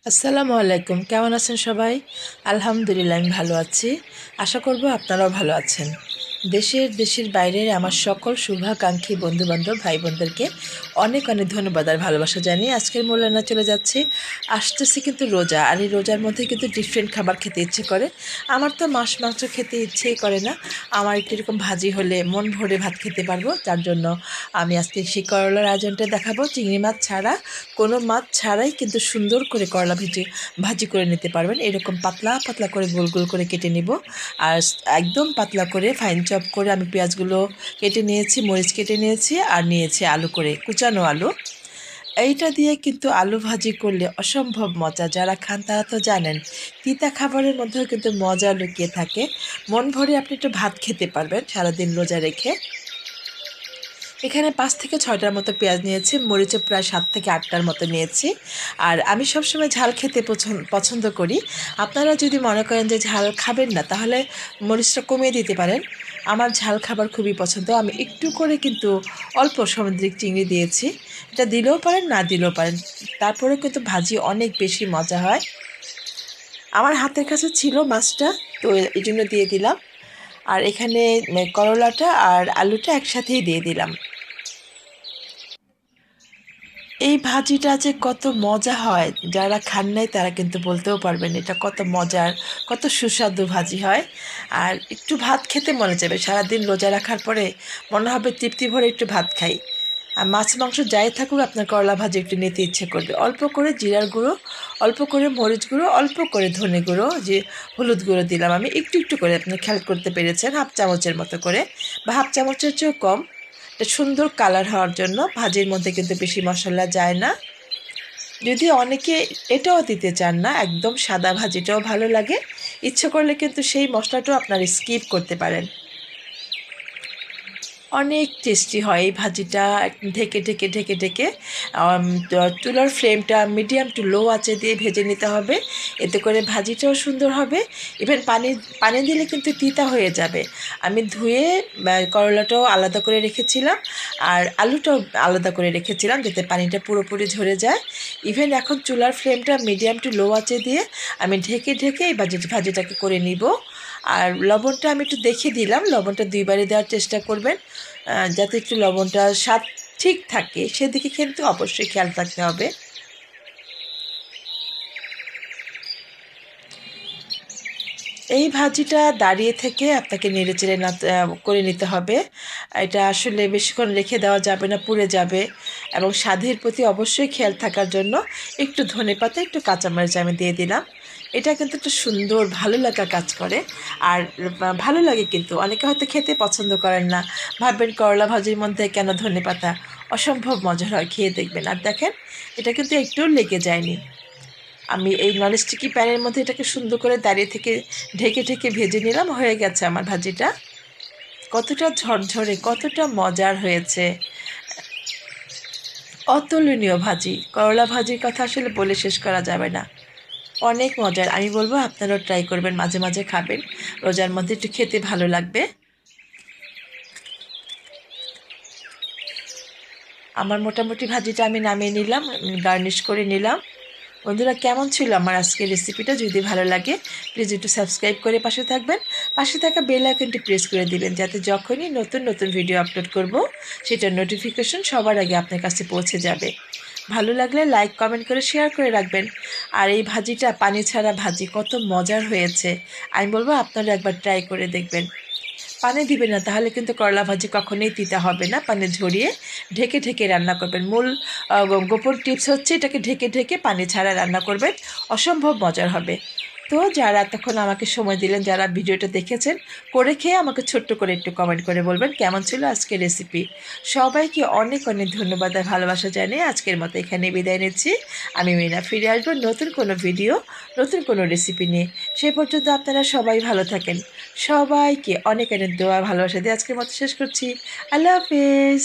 আসসালামু আলাইকুম, কেমন আছেন সবাই? আলহামদুলিল্লাহ আমি ভালো আছি। আশা করব আপনারাও ভালো আছেন। দেশের বাইরের আমার সকল শুভাকাঙ্ক্ষী বন্ধুবান্ধব ভাই বোনদেরকে অনেক অনেক ধন্যবাদ আর ভালোবাসা জানিয়ে আজকের মূল রান্না চলে যাচ্ছি। আসতেছে কিন্তু রোজা, আর এই রোজার মধ্যে কিন্তু ডিফারেন্ট খাবার খেতে ইচ্ছে করে। আমার তো মাংস খেতে ইচ্ছেই করে না। আমার একটু এরকম ভাজি হলে মন ভরে ভাত খেতে পারবো। যার জন্য আমি আজকে সেই করলার আয়োজনটা দেখাবো। চিংড়ি মাছ ছাড়া, কোনো মাছ ছাড়াই কিন্তু সুন্দর করে করলা ভাজি করে নিতে পারবেন। এরকম পাতলা পাতলা করে গোল গোল করে কেটে নেব। আর একদম পাতলা করে ফাইন চপ করে আমি পেঁয়াজগুলো কেটে নিয়েছি, মরিচ কেটে নিয়েছি, আর নিয়েছি আলু করে কুচানো আলু। এইটা দিয়ে কিন্তু আলু ভাজি করলে অসম্ভব মজা। যারা খান তারা তো জানেন, তিতা খাবারের মধ্যেও কিন্তু মজা লুকিয়ে থাকে। মন ভরে আপনি একটু ভাত খেতে পারবেন সারাদিন রোজা রেখে। এখানে ৫ থেকে ৬টার মতো পেঁয়াজ নিয়েছি, মরিচও প্রায় ৭ থেকে ৮টার মতো নিয়েছি। আর আমি সবসময় ঝাল খেতে পছন্দ করি। আপনারা যদি মনে করেন যে ঝাল খাবেন না, তাহলে মরিচটা কমিয়ে দিতে পারেন। আমার ঝাল খাবার খুবই পছন্দ। আমি একটু করে কিন্তু অল্প সামুদ্রিক চিংড়ি দিয়েছি। এটা দিলেও পারেন, না দিলেও পারেন। তারপরেও কিন্তু ভাজি অনেক বেশি মজা হয়। আমার হাতের কাছে ছিল মাছটা, তো এই জন্য দিয়ে দিলাম। আর এখানে করলাটা আর আলুটা একসাথেই দিয়ে দিলাম। এই ভাজিটা যে কত মজা হয়, যারা খান নাই তারা কিন্তু বলতেও পারবেন এটা কত মজার, কত সুস্বাদু ভাজি হয়। আর একটু ভাত খেতে মনে যাবে। সারাদিন রোজা রাখার পরে মনে হবে তৃপ্তি ভরে একটু ভাত খাই। আর মাছ মাংস যাই থাকুক, আপনার করলা ভাজি একটু নিতে ইচ্ছে করবে। অল্প করে জিরার গুঁড়ো, অল্প করে মরিচ গুঁড়ো, অল্প করে ধনে গুঁড়ো, যে হলুদ গুঁড়ো দিলাম আমি একটু একটু করে। আপনি খেয়াল করতে পেরেছেন, হাফ চামচের মতো করে বা হাফ চামচের চেয়েও কম। এটা সুন্দর কালার হওয়ার জন্য। ভাজির মধ্যে কিন্তু বেশি মশলা যায় না। যদি অনেকে এটাও দিতে চান না, একদম সাদা ভাজিটাও ভালো লাগে, ইচ্ছে করলে কিন্তু সেই মশলাটাও আপনারা স্কিপ করতে পারেন। অনেক টেস্টি হয় এই ভাজিটা। ঢেকে ঢেকে ঢেকে ঢেকে চুলার ফ্লেমটা মিডিয়াম টু লো আঁচে দিয়ে ভেজে নিতে হবে। এতে করে ভাজিটাও সুন্দর হবে। ইভেন পানি পানি দিলে কিন্তু তিতা হয়ে যাবে। আমি ধুয়ে করলাটাও আলাদা করে রেখেছিলাম, আর আলুটাও আলাদা করে রেখেছিলাম, যাতে পানিটা পুরোপুরি ঝরে যায়। ইভেন এখন চুলার ফ্লেমটা মিডিয়াম টু লো আঁচে দিয়ে আমি ঢেকে ঢেকে এই ভাজিটাকে করে নিব। আর লবণটা আমি একটু দেখে দিলাম, লবণটা ২ বারে দেওয়ার চেষ্টা করবেন, যাতে একটু লবণটা স্বাদ ঠিক থাকে সেদিকে কিন্তু অবশ্যই খেয়াল রাখতে হবে। এই ভাজিটা দাঁড়িয়ে থেকে আপনাকে নেড়েচেড়ে করে নিতে হবে। এটা আসলে বেশিক্ষণ রেখে দেওয়া যাবে না, পুড়ে যাবে। এবং স্বাদের প্রতি অবশ্যই খেয়াল থাকার জন্য একটু ধনেপাতা, একটু কাঁচামরিচ আমি দিয়ে দিলাম। এটা কিন্তু একটা সুন্দর ভালো লাগা কাজ করে। আর ভালো লাগে কিন্তু। অনেকে হয়তো খেতে পছন্দ করেন না, ভাববেন করলা ভাজির মধ্যে কেন ধনেপাতা। অসম্ভব মজার হয়, খেয়ে দেখবেন। আর দেখেন, এটা কিন্তু একটুও লেগে যায়নি। আমি এই ননস্টিকি প্যানের মধ্যে এটাকে সুন্দর করে দাঁড়িয়ে থেকে ঢেকে ঢেকে ভেজে নিলাম। হয়ে গেছে আমার ভাজিটা। কতটা ঝরঝরে, কতটা মজার হয়েছে। অতুলনীয় ভাজি। করলা ভাজির কথা আসলে বলে শেষ করা যাবে না। অনেক মজার। আমি বলবো আপনারাও ট্রাই করবেন, মাঝে মাঝে খাবেন। রোজার মধ্যে একটু খেতে ভালো লাগবে। আমার মোটামুটি ভাজিটা আমি নামিয়ে নিলাম, গার্নিশ করে নিলাম। বন্ধুরা, কেমন ছিল আমার আজকের রেসিপিটা? যদি ভালো লাগে প্লিজ একটু সাবস্ক্রাইব করে পাশে থাকবেন। পাশে থাকা বেল আইকনটি প্রেস করে দিবেন, যাতে যখনই নতুন নতুন ভিডিও আপলোড করব সেটার নোটিফিকেশন সবার আগে আপনার কাছে পৌঁছে যাবে। ভালো লাগলে লাইক কমেন্ট করে শেয়ার করে রাখবেন। আর এই ভাজিটা পানি ছাড়া ভাজি, কত মজার হয়েছে। আমি বলবো আপনারা একবার ট্রাই করে দেখবেন। পানি দিবেন না, তাহলে কিন্তু করলা ভাজি কখনোই তিতা হবে না। পানি ঝরিয়ে ঢেকে ঢেকে রান্না করবেন। মূল গোপন টিপস হচ্ছে এটাকে ঢেকে ঢেকে পানি ছাড়া রান্না করবেন। অসম্ভব মজার হবে। তো যারা এতক্ষণ আমাকে সময় দিলেন, যারা ভিডিওটা দেখেছেন, করে খেয়ে আমাকে ছোট্ট করে একটু কমেন্ট করে বলবেন কেমন ছিল আজকের রেসিপি। সবাইকে অনেক অনেক ধন্যবাদ আর ভালোবাসা জানিয়ে আজকের মতো এখানে বিদায় নিচ্ছি। আমি মিনা, ফিরে আসবো নতুন কোনো ভিডিও, নতুন কোনো রেসিপি নিয়ে। সেই পর্যন্ত আপনারা সবাই ভালো থাকেন। সবাইকে অনেক অনেক দোয়া ভালোবাসা দিয়ে আজকের মতো শেষ করছি। আল্লাহ হাফেজ।